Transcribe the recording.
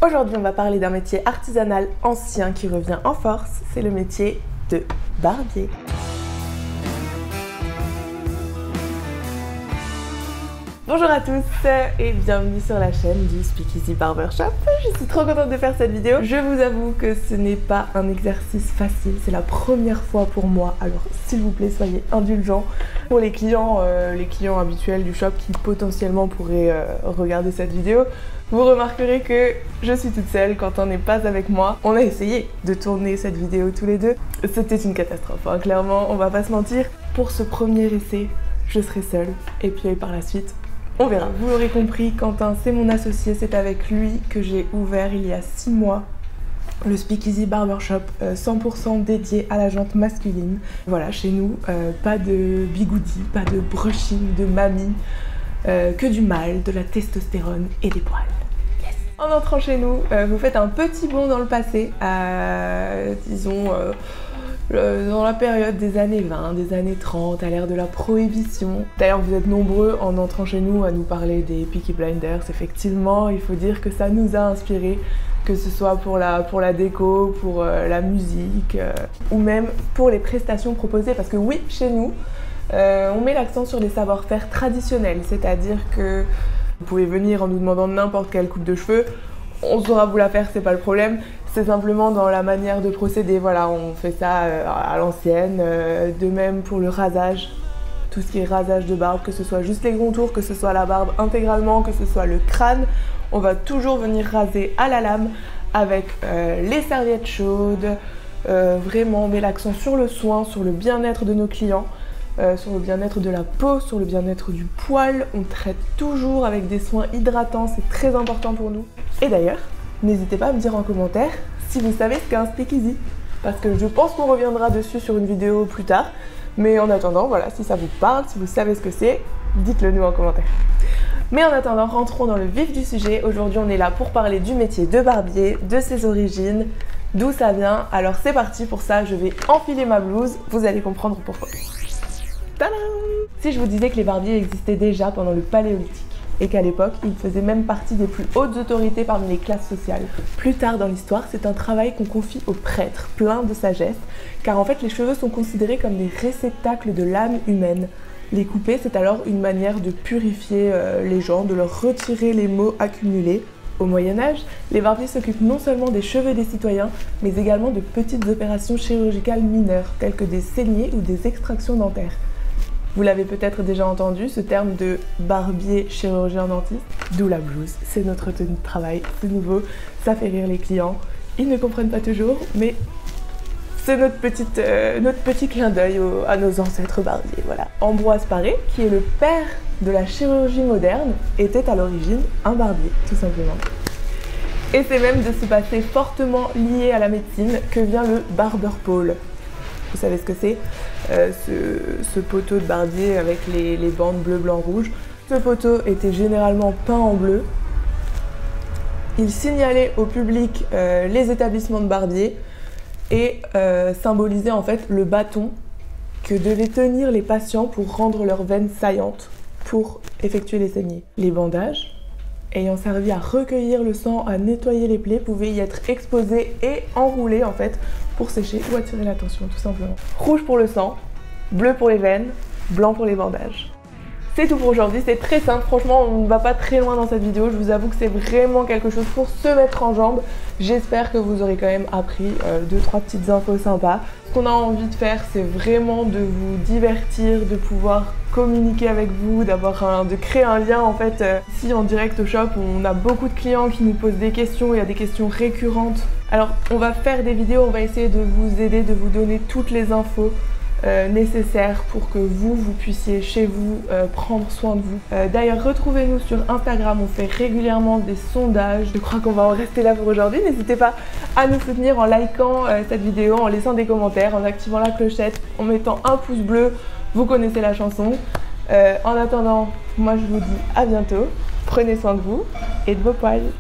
Aujourd'hui, on va parler d'un métier artisanal ancien qui revient en force, c'est le métier de barbier. Bonjour à tous et bienvenue sur la chaîne du Speakeasy Barbershop. Je suis trop contente de faire cette vidéo. Je vous avoue que ce n'est pas un exercice facile, c'est la première fois pour moi, alors s'il vous plaît soyez indulgents. Pour les clients habituels du shop qui potentiellement pourraient regarder cette vidéo, vous remarquerez que je suis toute seule quand on n'est pas avec moi. On a essayé de tourner cette vidéo tous les deux. C'était une catastrophe, hein. Clairement, on va pas se mentir. Pour ce premier essai, je serai seule et puis par la suite, on verra. Vous l'aurez compris, Quentin, c'est mon associé, c'est avec lui que j'ai ouvert il y a 6 mois le Speakeasy Barbershop 100% dédié à la jante masculine. Voilà, chez nous, pas de bigoudi, pas de brushing de mamie, que du mâle, de la testostérone et des poils. Yes. En entrant chez nous, vous faites un petit bond dans le passé, disons dans la période des années 20, des années 30, à l'ère de la prohibition. D'ailleurs, vous êtes nombreux en entrant chez nous à nous parler des Peaky Blinders. Effectivement, il faut dire que ça nous a inspirés, que ce soit pour la déco, pour la musique, ou même pour les prestations proposées. Parce que oui, chez nous, on met l'accent sur les savoir-faire traditionnels, c'est-à-dire que vous pouvez venir en nous demandant n'importe quelle coupe de cheveux, on saura vous la faire, c'est pas le problème. C'est simplement dans la manière de procéder, voilà, on fait ça à l'ancienne. De même pour le rasage, tout ce qui est rasage de barbe, que ce soit juste les contours, que ce soit la barbe intégralement, que ce soit le crâne, on va toujours venir raser à la lame avec les serviettes chaudes. Vraiment, on met l'accent sur le soin, sur le bien-être de nos clients, sur le bien-être de la peau, sur le bien-être du poil. On traite toujours avec des soins hydratants, c'est très important pour nous. Et d'ailleurs, n'hésitez pas à me dire en commentaire si vous savez ce qu'est un speakeasy, parce que je pense qu'on reviendra dessus sur une vidéo plus tard. Mais en attendant, voilà, si ça vous parle, si vous savez ce que c'est, dites-le nous en commentaire. Mais en attendant, rentrons dans le vif du sujet. Aujourd'hui, on est là pour parler du métier de barbier, de ses origines, d'où ça vient. Alors c'est parti, pour ça, je vais enfiler ma blouse, vous allez comprendre pourquoi. Tadam! Si je vous disais que les barbiers existaient déjà pendant le Paléolithique, et qu'à l'époque, ils faisaient même partie des plus hautes autorités parmi les classes sociales. Plus tard dans l'histoire, c'est un travail qu'on confie aux prêtres, plein de sagesse, car en fait les cheveux sont considérés comme des réceptacles de l'âme humaine. Les couper, c'est alors une manière de purifier les gens, de leur retirer les maux accumulés. Au Moyen-Âge, les barbiers s'occupent non seulement des cheveux des citoyens, mais également de petites opérations chirurgicales mineures, telles que des saignées ou des extractions dentaires. Vous l'avez peut-être déjà entendu, ce terme de barbier chirurgien dentiste, d'où la blouse. C'est notre tenue de travail, c'est nouveau, ça fait rire les clients. Ils ne comprennent pas toujours, mais c'est notre petit clin d'œil à nos ancêtres barbiers, voilà. Ambroise Paré, qui est le père de la chirurgie moderne, était à l'origine un barbier, tout simplement. Et c'est même de ce passé fortement lié à la médecine que vient le barber pole. Vous savez ce que c'est, ce poteau de barbier avec les bandes bleu, blanc, rouge. Ce poteau était généralement peint en bleu. Il signalait au public les établissements de barbier et symbolisait en fait le bâton que devaient tenir les patients pour rendre leurs veines saillantes pour effectuer les saignées. Les bandages, ayant servi à recueillir le sang, à nettoyer les plaies, pouvaient y être exposés et enroulés en fait pour sécher ou attirer l'attention tout simplement. Rouge pour le sang, bleu pour les veines, blanc pour les bandages. C'est tout pour aujourd'hui, c'est très simple, franchement on ne va pas très loin dans cette vidéo, je vous avoue que c'est vraiment quelque chose pour se mettre en jambe. J'espère que vous aurez quand même appris 2-3 petites infos sympas. Ce qu'on a envie de faire, c'est vraiment de vous divertir, de pouvoir communiquer avec vous, de créer un lien en fait. Ici en direct au shop, on a beaucoup de clients qui nous posent des questions, il y a des questions récurrentes. Alors on va faire des vidéos, on va essayer de vous aider, de vous donner toutes les infos nécessaires pour que vous puissiez chez vous prendre soin de vous. D'ailleurs, retrouvez-nous sur Instagram, on fait régulièrement des sondages. Je crois qu'on va en rester là pour aujourd'hui. N'hésitez pas à nous soutenir en likant cette vidéo, en laissant des commentaires, en activant la clochette, en mettant un pouce bleu. Vous connaissez la chanson. En attendant, moi je vous dis à bientôt. Prenez soin de vous et de vos poils.